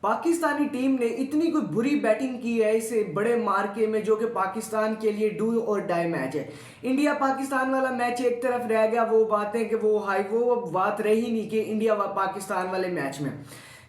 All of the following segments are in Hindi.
पाकिस्तानी टीम ने इतनी कोई बुरी बैटिंग की है इस बड़े मार्के में, जो कि पाकिस्तान के लिए डू और डाई मैच है। इंडिया पाकिस्तान वाला मैच एक तरफ रह गया, वो बातें कि वो बात रही नहीं कि इंडिया व पाकिस्तान वाले मैच में।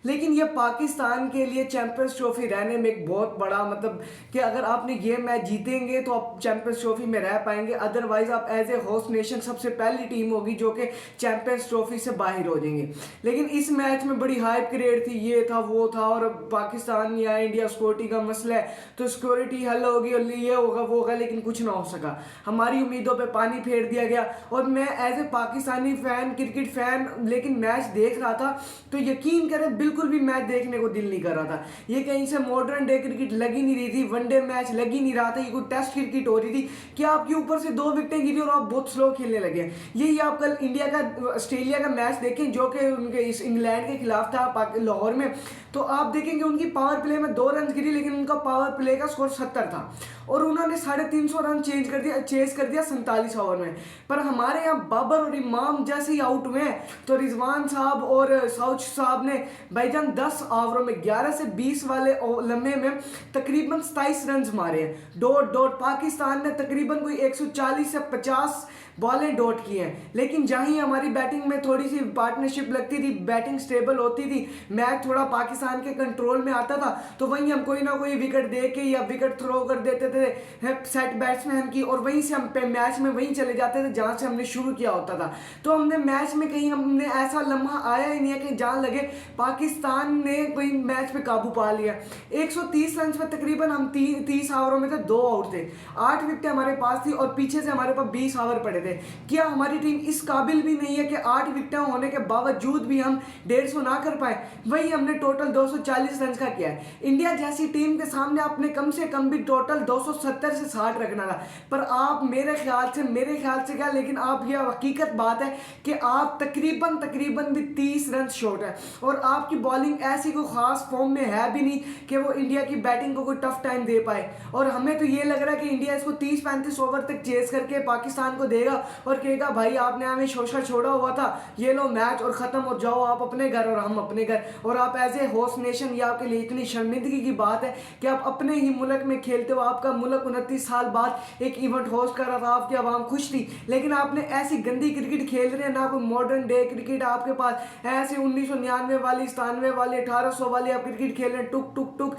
लेकिन ये पाकिस्तान के लिए चैंपियंस ट्रॉफी रहने में एक बहुत बड़ा मतलब कि अगर आपने ये मैच जीतेंगे तो आप चैंपियंस ट्रॉफी में रह पाएंगे, अदरवाइज आप एज ए होस्ट नेशन सबसे पहली टीम होगी जो कि चैंपियंस ट्रॉफी से बाहर हो जाएंगे। लेकिन इस मैच में बड़ी हाइप क्रिएट थी, ये था वो था, और पाकिस्तान या इंडिया सिक्योरिटी का मसला है तो सिक्योरिटी हल होगी और ये होगा वो होगा, लेकिन कुछ ना हो सका। हमारी उम्मीदों पर पानी फेर दिया गया। और मैं as a Pakistani fan, cricket fan, लेकिन मैच देख रहा था तो यकीन करें बिल्कुल भी मैच देखने को दिल नहीं कर रहा था। ये कहीं से मॉडर्न डे क्रिकेट लगी नहीं रही थी, वनडे मैच लगी नहीं रहा था, ये कोई टेस्ट क्रिकेट हो रही थी कि आपके ऊपर से 2 विकेटें गिरी और आप बहुत स्लो खेलने लगे। यही आप कल इंडिया का ऑस्ट्रेलिया का मैच देखें जो कि उनके इस इंग्लैंड के खिलाफ था लाहौर में, तो आप देखेंगे उनकी पावर प्ले में 2 रन गिरी, लेकिन उनका पावर प्ले का स्कोर 70 था और उन्होंने 350 रन चेज कर दिया 47 ओवर में। पर हमारे यहाँ बाबर और इमाम जैसे ही आउट हुए तो रिजवान साहब और साउच साहब ने भाईजान 10 ओवरों में 11 से 20 वाले लम्हे में तकरीबन 27 रन मारे हैं। डॉट डॉट पाकिस्तान ने तकरीबन कोई 140 से 50 बॉलें डॉट की हैं। लेकिन जहीं हमारी बैटिंग में थोड़ी सी पार्टनरशिप लगती थी, बैटिंग स्टेबल होती थी, मैच थोड़ा पाकिस्तान के कंट्रोल में आता था, तो वहीं हम कोई ना कोई विकेट दे के या विकेट थ्रो कर देते थे सेट बैट्समैन की, और वहीं से हम मैच में वहीं चले जाते थे जहां से हमने शुरू किया होता था। तो हमने मैच में कहीं हमने ऐसा लम्हा आया ही नहीं है कि जहां लगे पाकिस्तान ने कोई मैच पे काबू पा लिया। 130 रन पे तकरीबन हम 30 ओवरों में थे, 2 आउट थे, 8 विकेटें हमारे पास थी और पीछे से हमारे पास 20 ओवर पड़े थे। क्या हमारी टीम इस काबिल भी नहीं है कि 8 विकेटें होने के बावजूद भी हम 150 ना कर पाए? वही हमने टोटल 240 रन का किया है। इंडिया जैसी टीम के सामने आपने कम से कम भी टोटल 270 से 60 रखना था, पर आप मेरे ख्याल से क्या, लेकिन आप ये हकीकत बात है कि आप तकरीबन भी 30 रन शॉर्ट है और आपकी बॉलिंग ऐसी कोई खास फॉर्म में है भी नहीं कि वो इंडिया की बैटिंग को कोई टफ टाइम दे पाए। और हमें तो ये लग रहा है कि इंडिया इसको 30-35 ओवर तक चेस करके पाकिस्तान को देगा और कहेगा भाई आपने हमें शोषा छोड़ा हुआ था, ये लो मैच और खत्म हो जाओ आप अपने घर और हम अपने घर। और आप एज ए होस्ट नेशन, ये आपके लिए इतनी शर्मिंदगी की बात है कि आप अपने ही मुल्क में खेलते हो, आपका मुल्क 29 साल बाद एक इवेंट होस्ट कर रहा था, आपकी आवाम खुश थी, लेकिन आपने ऐसी गंदी क्रिकेट खेल रहे हैं ना, कोई मॉडर्न डे क्रिकेट आपके पास, ऐसे 1999 वाली 97 वाली 1800 वाली आप क्रिकेट खेल रहे हैं, टुक टुक टुक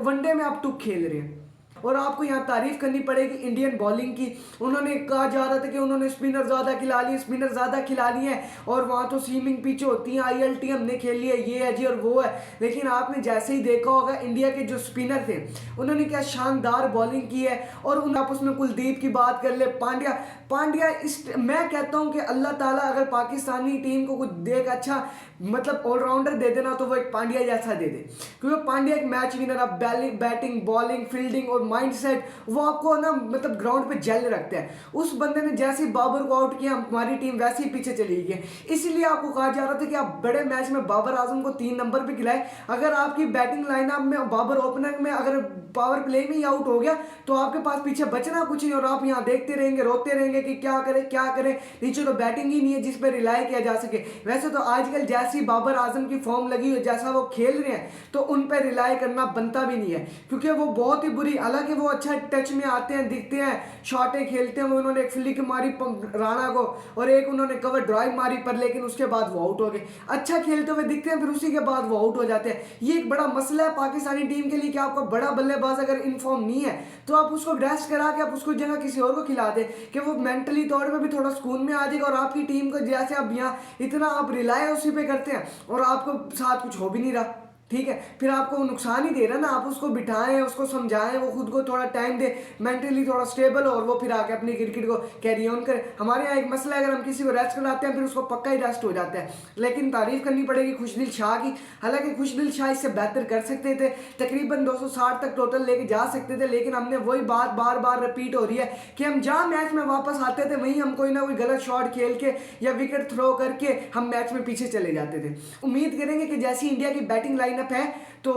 वनडे में आप टुक खेल रहे हैं। और आपको यहाँ तारीफ करनी पड़ेगी इंडियन बॉलिंग की। उन्होंने कहा जा रहा था कि उन्होंने स्पिनर ज़्यादा खिला लिए हैं और वहाँ तो स्विमिंग पिच होती हैं, ILT हमने खेल लिया, ये है जी और वो है। लेकिन आपने जैसे ही देखा होगा इंडिया के जो स्पिनर थे उन्होंने क्या शानदार बॉलिंग की है। और उन आपस में कुलदीप की बात कर ले, पांड्या मैं कहता हूँ कि अल्लाह ताला अगर पाकिस्तानी टीम को कुछ देख अच्छा मतलब ऑलराउंडर दे देना तो वो एक पांड्या जैसा दे दे, क्योंकि पांड्या एक मैच विनर, आप बैटिंग, बॉलिंग, फील्डिंग और माइंडसेट वो आपको ना मतलब ग्राउंड पे जल रखते हैं। उस बंदे ने जैसे ही बाबर को आउट किया हमारी टीम वैसे ही पीछे चली गई। इसीलिए आपको कहा जा रहा था कि आप बड़े मैच में बाबर आजम को 3 नंबर पे खिलाए। अगर आपकी बैटिंग लाइनअप में बाबर ओपनर में अगर पावर प्ले में ही आउट हो गया तो आपके पास पीछे बचना कुछ नहीं और आप यहाँ देखते रहेंगे, रोते रहेंगे कि क्या करें, नीचे तो बैटिंग ही नहीं है जिस पर रिलाई किया जा सके। वैसे तो आजकल जैसी बाबर आजम की फॉर्म लगी हुई, जैसा वो खेल रहे हैं, तो उन पर रिलाई करना बनता भी नहीं है, क्योंकि वो बहुत ही बुरी, हालांकि वो अच्छा टच में आते हैं, दिखते हैं, शॉटें खेलते हैं। वो उन्होंने एक फ्लिक मारी राणा को और एक उन्होंने कवर ड्राइव मारी, पर लेकिन उसके बाद वो आउट हो गए। अच्छा खेलते हुए दिखते हैं, फिर उसी के बाद वो आउट हो जाते हैं। ये एक बड़ा मसला है पाकिस्तानी टीम के लिए कि आपका बड़ा बल्लेबाज अगर इन फॉर्म नहीं है तो आप उसको रेस्ट करा के आप उसको जगह किसी और को खिला दें कि वो मेंटली तौर पे भी थोड़ा सुकून में आ जाएगा। और आपकी टीम को जैसे आप यहाँ इतना आप रिलाय उसी पे करते हैं और आपको साथ कुछ हो भी नहीं रहा, ठीक है, फिर आपको नुकसान ही दे रहा ना। आप उसको बिठाएं, उसको समझाएं, वो खुद को थोड़ा टाइम दे, मेंटली थोड़ा स्टेबल हो और वो फिर आके अपनी क्रिकेट को कैरी ऑन करे। हमारे यहाँ एक मसला है, अगर हम किसी को रेस्ट कराते हैं फिर उसको पक्का ही रेस्ट हो जाता है। लेकिन तारीफ करनी पड़ेगी खुशदिल शाह की, हालांकि खुशदिल शाह इससे बेहतर कर सकते थे, तकरीबन 260 तक टोटल लेके जा सकते थे, लेकिन हमने वही बात बार बार रिपीट हो रही है कि हम जहाँ मैच में वापस आते थे वहीं हम कोई ना कोई गलत शॉट खेल के या विकेट थ्रो करके हम मैच में पीछे चले जाते थे। उम्मीद करेंगे कि जैसी इंडिया की बैटिंग लाइनअप है तो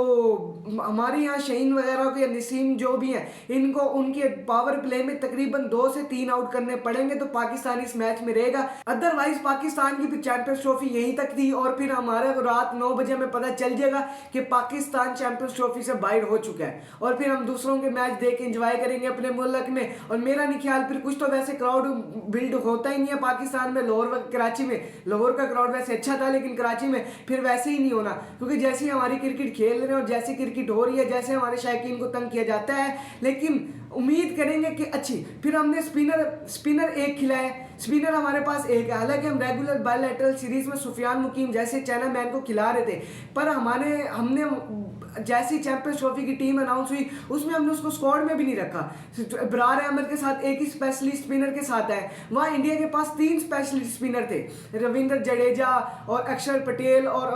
हमारे यहाँ शहीन वगैरह के नसीम जो भी हैं, इनको उनके पावर प्ले में तकरीबन 2 से 3 आउट करने पड़ेंगे तो पाकिस्तान इस मैच में रहेगा। अदरवाइज पाकिस्तान की फिर चैंपियंस ट्रॉफी यहीं तक थी और फिर हमारा रात 9 बजे हमें पता चल जाएगा कि पाकिस्तान चैंपियंस ट्रॉफी से बाहर हो चुका है और फिर हम दूसरों के मैच देख के एंजॉय करेंगे अपने मुल्क में। और मेरा नहीं ख्याल फिर कुछ तो वैसे क्राउड बिल्ड होता ही नहीं है पाकिस्तान में। लाहौर कराची में लाहौर का क्राउड वैसे अच्छा था, लेकिन कराची में फिर वैसे ही नहीं होना, क्योंकि जैसे ही हमारी क्रिकेट खेल रहे हैं और जैसे क्रिकेट हो रही है, जैसे हमारे शायकीन को तंग किया जाता है, लेकिन उम्मीद करेंगे कि अच्छी। फिर हमने स्पिनर एक खिलाया, स्पिनर हमारे पास एक है। हालांकि हम रेगुलर बायलैटरल सीरीज में सुफियान मुकीम जैसे चाइना मैन को खिला रहे थे, पर हमने जैसी चैंपियंस ट्रॉफी की टीम अनाउंस हुई उसमें हमने उसको स्क्वाड में भी नहीं रखा। इब्रार अहमद के साथ एक ही स्पेशलिस्ट स्पिनर के साथ है। वहाँ इंडिया के पास 3 स्पेशलिस्ट स्पिनर थे, रविंद्र जडेजा और अक्षर पटेल और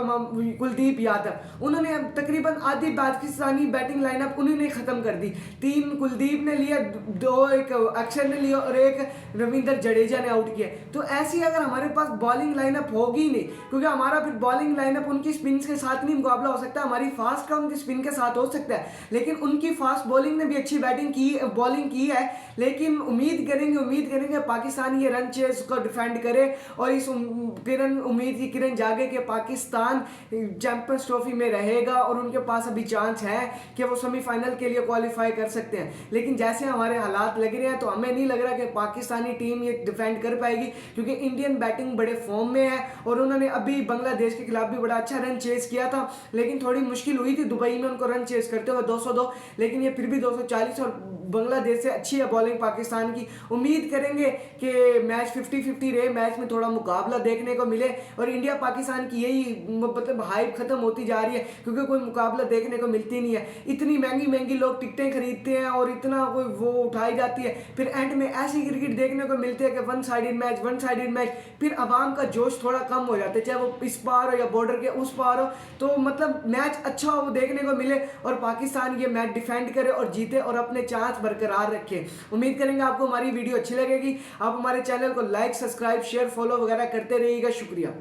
कुलदीप यादव। उन्होंने तकरीबन आधी पाकिस्तानी बैटिंग लाइनअप उन्होंने खत्म कर दी। 3 कुलदीप ने लिया, 2 एक अक्षर ने लिया और एक रविंद्र जडेजा ने आउट किया। तो ऐसी अगर हमारे पास बॉलिंग लाइनअप होगी नहीं, क्योंकि हमारा फिर बॉलिंग लाइनअप उनकी स्पिन के साथ नहीं मुकाबला हो सकता, हमारी फास्ट का उनकी स्पिन के साथ हो सकता है, लेकिन उनकी फास्ट बॉलिंग ने भी अच्छी बॉलिंग की है। लेकिन उम्मीद करेंगे पाकिस्तान ये रन चेस को डिफेंड करे और इस उम्मीद की किरण जागे कि पाकिस्तान चैंपियंस ट्रॉफी में रहेगा और उनके पास अभी चांस है कि वो सेमीफाइनल के लिए क्वालिफाई कर सकते हैं। लेकिन जैसे हमारे हालात लग रहे हैं तो हमें नहीं लग रहा कि पाकिस्तानी टीम ये डिफेंड कर पाएगी, क्योंकि इंडियन बैटिंग बड़े फॉर्म में है और उन्होंने अभी बांग्लादेश के खिलाफ भी बड़ा अच्छा रन चेस किया था, लेकिन थोड़ी मुश्किल हुई थी दुबई में उनको रन चेस करते हुए 202, लेकिन ये फिर भी 240 और बांग्लादेश से अच्छी है बॉलिंग पाकिस्तान की। उम्मीद करेंगे कि मैच 50-50 रहे, मैच में थोड़ा मुकाबला देखने को मिले और इंडिया पाकिस्तान की यही मतलब हाइप खत्म होती जा रही है, क्योंकि कोई मुकाबला देखने को मिलती नहीं है। इतनी महंगी लोग टिकटें खरीदते हैं और इतना कोई वो उठाई जाती है, फिर एंड में ऐसी क्रिकेट देखने को मिलती है कि वन साइडेड मैच, फिर आवाम का जोश थोड़ा कम हो जाता है, चाहे वो इस पार हो या बॉर्डर के उस पार हो। तो मतलब मैच अच्छा हो देखने को मिले और पाकिस्तान ये मैच डिफेंड करे और जीते और अपने चांस बरकरार रखे। उम्मीद करेंगे आपको हमारी वीडियो अच्छी लगेगी। आप हमारे चैनल को लाइक, सब्सक्राइब, शेयर, फॉलो वगैरह करते रहिएगा। शुक्रिया।